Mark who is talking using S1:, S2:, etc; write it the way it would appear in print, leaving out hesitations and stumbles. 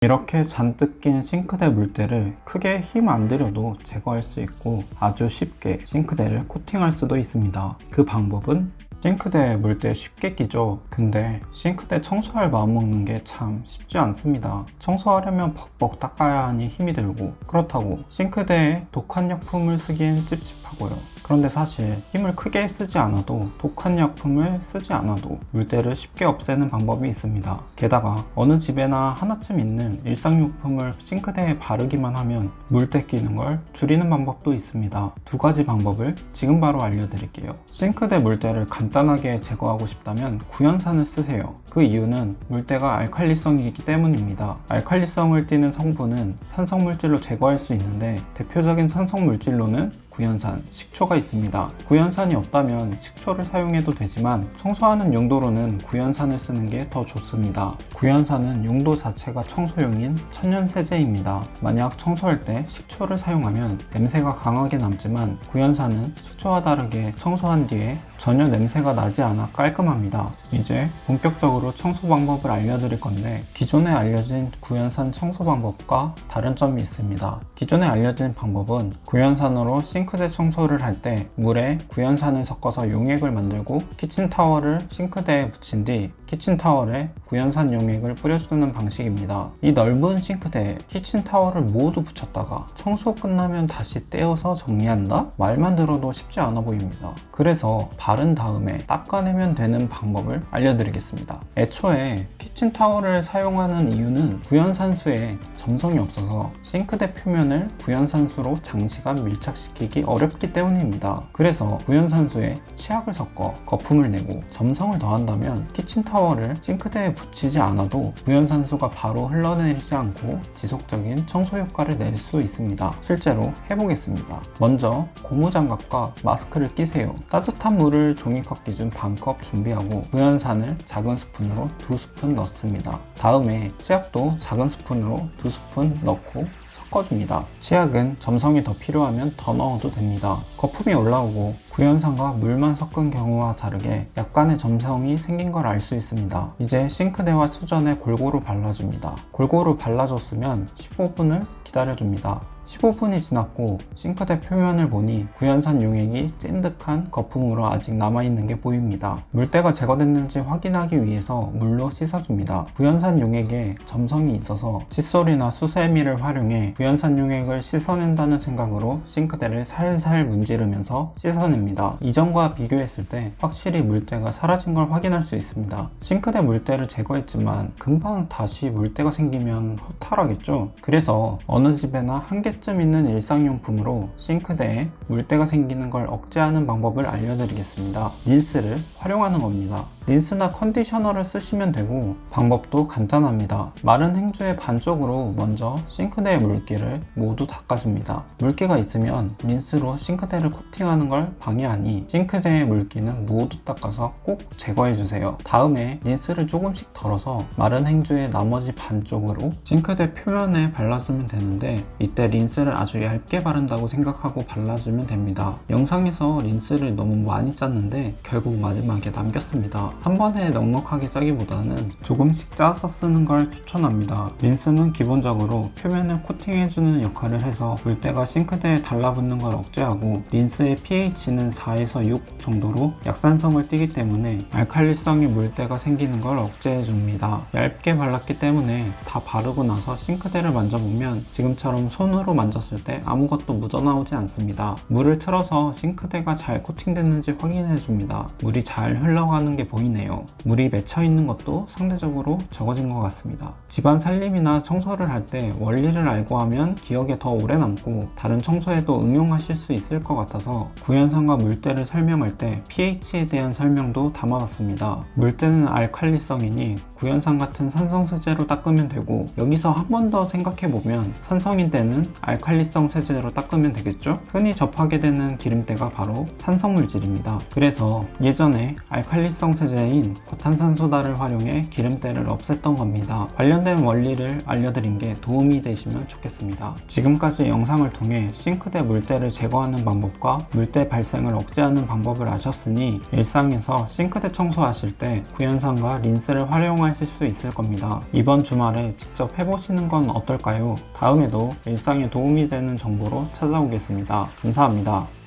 S1: 이렇게 잔뜩 낀 싱크대 물때를 크게 힘 안 들여도 제거할 수 있고 아주 쉽게 싱크대를 코팅할 수도 있습니다. 그 방법은 싱크대에 물때 쉽게 끼죠. 근데 싱크대 청소할 마음 먹는 게 참 쉽지 않습니다. 청소하려면 벅벅 닦아야 하니 힘이 들고, 그렇다고 싱크대에 독한 약품을 쓰기엔 찝찝하고요. 그런데 사실 힘을 크게 쓰지 않아도, 독한 약품을 쓰지 않아도 물때를 쉽게 없애는 방법이 있습니다. 게다가 어느 집에나 하나쯤 있는 일상용품을 싱크대에 바르기만 하면 물때 끼는 걸 줄이는 방법도 있습니다. 두 가지 방법을 지금 바로 알려드릴게요. 싱크대 물때를 간단하게 제거하고 싶다면 구연산을 쓰세요. 그 이유는 물때가 알칼리성이기 때문입니다. 알칼리성을 띠는 성분은 산성물질로 제거할 수 있는데 대표적인 산성물질로는 구연산, 식초가 있습니다. 구연산이 없다면 식초를 사용해도 되지만 청소하는 용도로는 구연산을 쓰는 게 더 좋습니다. 구연산은 용도 자체가 청소용인 천연세제입니다. 만약 청소할 때 식초를 사용하면 냄새가 강하게 남지만 구연산은 식초와 다르게 청소한 뒤에 전혀 냄새가 나지 않아 깔끔합니다. 이제 본격적으로 청소 방법을 알려드릴 건데, 기존에 알려진 구연산 청소 방법과 다른 점이 있습니다. 기존에 알려진 방법은 구연산으로 싱크대 청소를 할 때 물에 구연산을 섞어서 용액을 만들고 키친타월을 싱크대에 붙인 뒤 키친타월에 구연산 용액을 뿌려주는 방식입니다. 이 넓은 싱크대에 키친타월을 모두 붙였다가 청소 끝나면 다시 떼어서 정리한다? 말만 들어도 쉽지 않아 보입니다. 그래서 바른 다음에 닦아내면 되는 방법을 알려드리겠습니다. 애초에 키친타월을 사용하는 이유는 구연산수에 점성이 없어서 싱크대 표면을 구연산수로 장시간 밀착시키기 어렵기 때문입니다. 그래서 구연산수에 치약을 섞어 거품을 내고 점성을 더한다면 키친타월을 싱크대에 붙이지 않아도 구연산수가 바로 흘러내리지 않고 지속적인 청소 효과를 낼 수 있습니다. 실제로 해보겠습니다. 먼저 고무장갑과 마스크를 끼세요. 따뜻한 물을 종이컵 기준 반컵 준비하고 구연산을 작은 스푼으로 2스푼 넣습니다. 다음에 치약도 작은 스푼으로 2스푼 넣고 섞어줍니다. 치약은 점성이 더 필요하면 더 넣어도 됩니다. 거품이 올라오고 구연산과 물만 섞은 경우와 다르게 약간의 점성이 생긴 걸 알 수 있습니다. 이제 싱크대와 수전에 골고루 발라줍니다. 골고루 발라줬으면 15분을 기다려줍니다. 15분이 지났고 싱크대 표면을 보니 구연산 용액이 찐득한 거품으로 아직 남아있는 게 보입니다. 물때가 제거됐는지 확인하기 위해서 물로 씻어줍니다. 구연산 용액에 점성이 있어서 칫솔이나 수세미를 활용해 구연산 용액을 씻어낸다는 생각으로 싱크대를 살살 문지르면서 씻어냅니다. 이전과 비교했을 때 확실히 물때가 사라진 걸 확인할 수 있습니다. 싱크대 물때를 제거했지만 금방 다시 물때가 생기면 허탈하겠죠? 그래서 어느 집에나 한 개쯤 있는 일상용품으로 싱크대에 물때가 생기는 걸 억제하는 방법을 알려드리겠습니다. 린스를 활용하는 겁니다. 린스나 컨디셔너를 쓰시면 되고 방법도 간단합니다. 마른 행주의 반쪽으로 먼저 싱크대의 물기를 모두 닦아줍니다. 물기가 있으면 린스로 싱크대를 코팅하는 걸 방해하니 싱크대의 물기는 모두 닦아서 꼭 제거해주세요. 다음에 린스를 조금씩 덜어서 마른 행주의 나머지 반쪽으로 싱크대 표면에 발라주면 되는데, 이때 린스를 아주 얇게 바른다고 생각하고 발라주면 됩니다. 영상에서 린스를 너무 많이 짰는데 결국 마지막에 남겼습니다. 한 번에 넉넉하게 짜기보다는 조금씩 짜서 쓰는 걸 추천합니다. 린스는 기본적으로 표면을 코팅해주는 역할을 해서 물때가 싱크대에 달라붙는 걸 억제하고, 린스의 pH는 4에서 6 정도로 약산성을 띠기 때문에 알칼리성이 물때가 생기는 걸 억제해줍니다. 얇게 발랐기 때문에 다 바르고 나서 싱크대를 만져보면 지금처럼 손으로 만졌을 때 아무것도 묻어나오지 않습니다. 물을 틀어서 싱크대가 잘 코팅됐는지 확인해줍니다. 물이 잘 흘러가는 게 보이네요. 물이 맺혀있는 것도 상대적으로 적어진 것 같습니다. 집안 살림이나 청소를 할 때 원리를 알고 하면 기억에 더 오래 남고 다른 청소에도 응용하실 수 있을 것 같아서 구연산과 물때를 설명할 때 pH에 대한 설명도 담아봤습니다. 물때는 알칼리성이니 구연산 같은 산성 세제로 닦으면 되고, 여기서 한 번 더 생각해보면 산성인 때는 알칼리성 세제로 닦으면 되겠죠? 흔히 접하게 되는 기름때가 바로 산성물질입니다. 그래서 예전에 알칼리성 세제 소재인 고탄산소다를 활용해 기름때를 없앴던 겁니다. 관련된 원리를 알려드린 게 도움이 되시면 좋겠습니다. 지금까지 영상을 통해 싱크대 물때를 제거하는 방법과 물때 발생을 억제하는 방법을 아셨으니 일상에서 싱크대 청소하실 때 구연산과 린스를 활용하실 수 있을 겁니다. 이번 주말에 직접 해보시는 건 어떨까요? 다음에도 일상에 도움이 되는 정보로 찾아오겠습니다. 감사합니다.